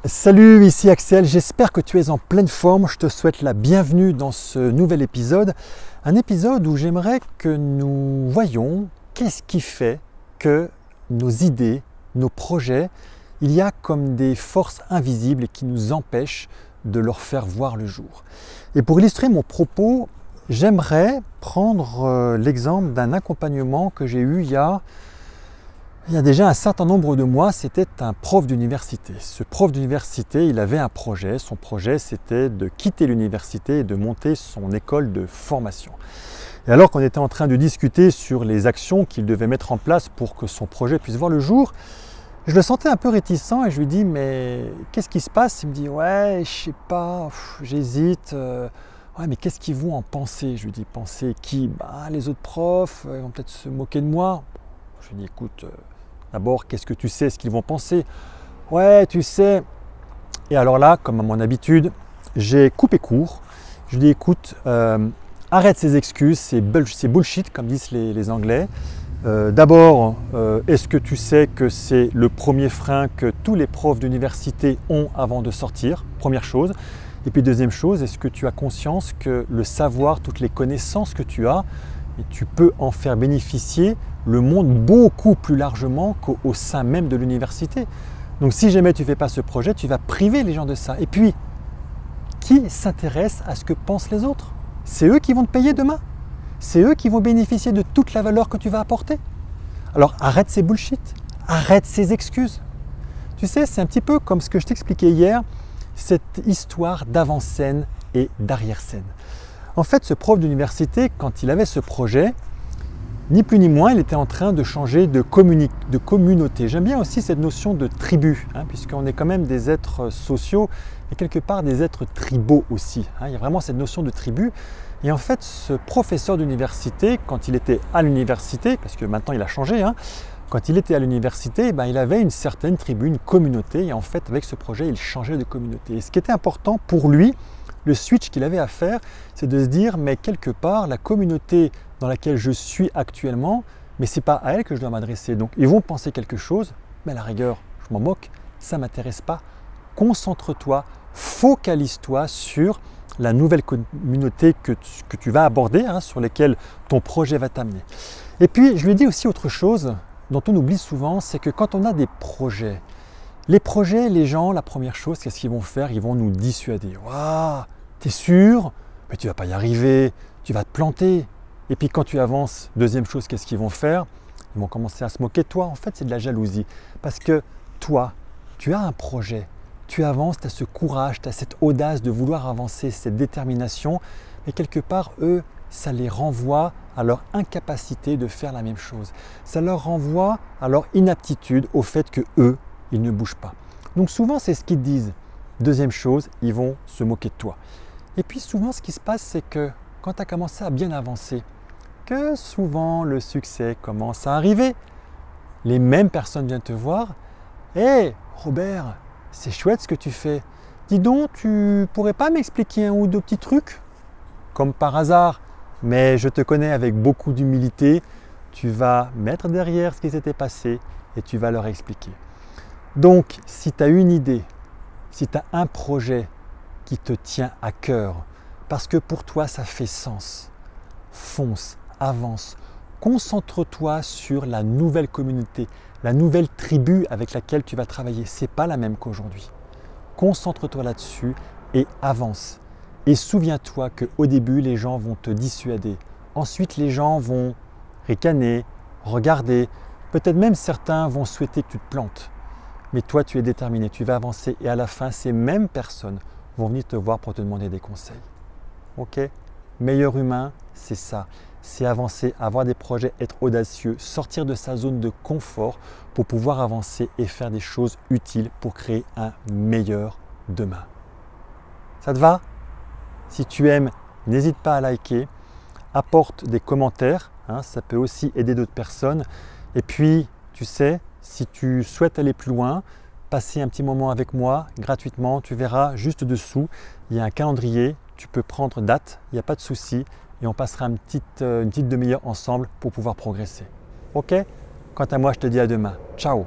Salut, ici Axel, j'espère que tu es en pleine forme. Je te souhaite la bienvenue dans ce nouvel épisode. Un épisode où j'aimerais que nous voyions qu'est-ce qui fait que nos idées, nos projets, il y a comme des forces invisibles qui nous empêchent de leur faire voir le jour. Et pour illustrer mon propos, j'aimerais prendre l'exemple d'un accompagnement que j'ai eu il y a déjà un certain nombre de mois. C'était un prof d'université. Ce prof d'université, il avait un projet. Son projet, c'était de quitter l'université et de monter son école de formation. Et alors qu'on était en train de discuter sur les actions qu'il devait mettre en place pour que son projet puisse voir le jour, je le sentais un peu réticent et je lui dis « mais qu'est-ce qui se passe ?» Il me dit « ouais, je sais pas, j'hésite. Ouais, mais qu'est-ce qu'ils vont en penser ?» Je lui dis « penser qui ? Les autres profs, ils vont peut-être se moquer de moi. » Je lui dis « écoute, d'abord, qu'est-ce que tu sais, ce qu'ils vont penser ?»« Ouais, tu sais. » Et alors là, comme à mon habitude, j'ai coupé court. Je lui dis « écoute, arrête ces excuses, c'est bullshit, comme disent les Anglais. D'abord, est-ce que tu sais que c'est le premier frein que tous les profs d'université ont avant de sortir? Première chose. Et puis deuxième chose, est-ce que tu as conscience que le savoir, toutes les connaissances que tu as, et tu peux en faire bénéficier le monde beaucoup plus largement qu'au sein même de l'université. Donc si jamais tu ne fais pas ce projet, tu vas priver les gens de ça. Et puis, qui s'intéresse à ce que pensent les autres? C'est eux qui vont te payer demain. C'est eux qui vont bénéficier de toute la valeur que tu vas apporter. Alors arrête ces bullshit, arrête ces excuses. Tu sais, c'est un petit peu comme ce que je t'expliquais hier, cette histoire d'avant-scène et d'arrière-scène. En fait, ce prof d'université, quand il avait ce projet, ni plus ni moins, il était en train de changer de communauté. J'aime bien aussi cette notion de tribu, puisqu'on est quand même des êtres sociaux et quelque part des êtres tribaux aussi. Il y a vraiment cette notion de tribu. Et en fait, ce professeur d'université, quand il était à l'université, parce que maintenant il a changé, quand il était à l'université, il avait une certaine tribu, une communauté. Et en fait, avec ce projet, il changeait de communauté. Et ce qui était important pour lui, le switch qu'il avait à faire, c'est de se dire, mais quelque part, la communauté dans laquelle je suis actuellement, mais ce n'est pas à elle que je dois m'adresser. Donc, ils vont penser quelque chose, mais à la rigueur, je m'en moque, ça ne m'intéresse pas. Concentre-toi, focalise-toi sur la nouvelle communauté que tu vas aborder, sur laquelle ton projet va t'amener. Et puis, je lui dis aussi autre chose dont on oublie souvent, c'est que quand on a des projets, les gens, la première chose, qu'est-ce qu'ils vont faire? Ils vont nous dissuader. Waouh, t'es sûr? Mais tu ne vas pas y arriver, tu vas te planter. Et puis quand tu avances, deuxième chose, qu'est-ce qu'ils vont faire? Ils vont commencer à se moquer de toi. En fait, c'est de la jalousie. Parce que toi, tu as un projet, tu avances, tu as ce courage, tu as cette audace de vouloir avancer, cette détermination. Mais quelque part, eux, ça les renvoie à leur incapacité de faire la même chose. Ça leur renvoie à leur inaptitude, au fait que eux, ils ne bougent pas. Donc souvent, c'est ce qu'ils disent. Deuxième chose, ils vont se moquer de toi. Et puis souvent, ce qui se passe, c'est que quand tu as commencé à bien avancer, que souvent le succès commence à arriver, les mêmes personnes viennent te voir. « Hé, Robert, c'est chouette ce que tu fais. Dis donc, tu pourrais pas m'expliquer un ou deux petits trucs ?» Comme par hasard, mais je te connais avec beaucoup d'humilité, tu vas mettre derrière ce qui s'était passé et tu vas leur expliquer. Donc, si tu as une idée, si tu as un projet qui te tient à cœur, parce que pour toi ça fait sens, fonce, avance, concentre-toi sur la nouvelle communauté, la nouvelle tribu avec laquelle tu vas travailler. Ce n'est pas la même qu'aujourd'hui. Concentre-toi là-dessus et avance. Et souviens-toi qu'au début, les gens vont te dissuader. Ensuite, les gens vont ricaner, regarder. Peut-être même certains vont souhaiter que tu te plantes. Mais toi, tu es déterminé, tu vas avancer et à la fin, ces mêmes personnes vont venir te voir pour te demander des conseils. Ok? Meilleur humain, c'est ça. C'est avancer, avoir des projets, être audacieux, sortir de sa zone de confort pour pouvoir avancer et faire des choses utiles pour créer un meilleur demain. Ça te va? Si tu aimes, n'hésite pas à liker, apporte des commentaires, ça peut aussi aider d'autres personnes. Et puis, tu sais, si tu souhaites aller plus loin, passer un petit moment avec moi gratuitement, tu verras juste dessous, il y a un calendrier, tu peux prendre date, il n'y a pas de souci et on passera une petite demi-heure ensemble pour pouvoir progresser. Ok? Quant à moi, je te dis à demain. Ciao!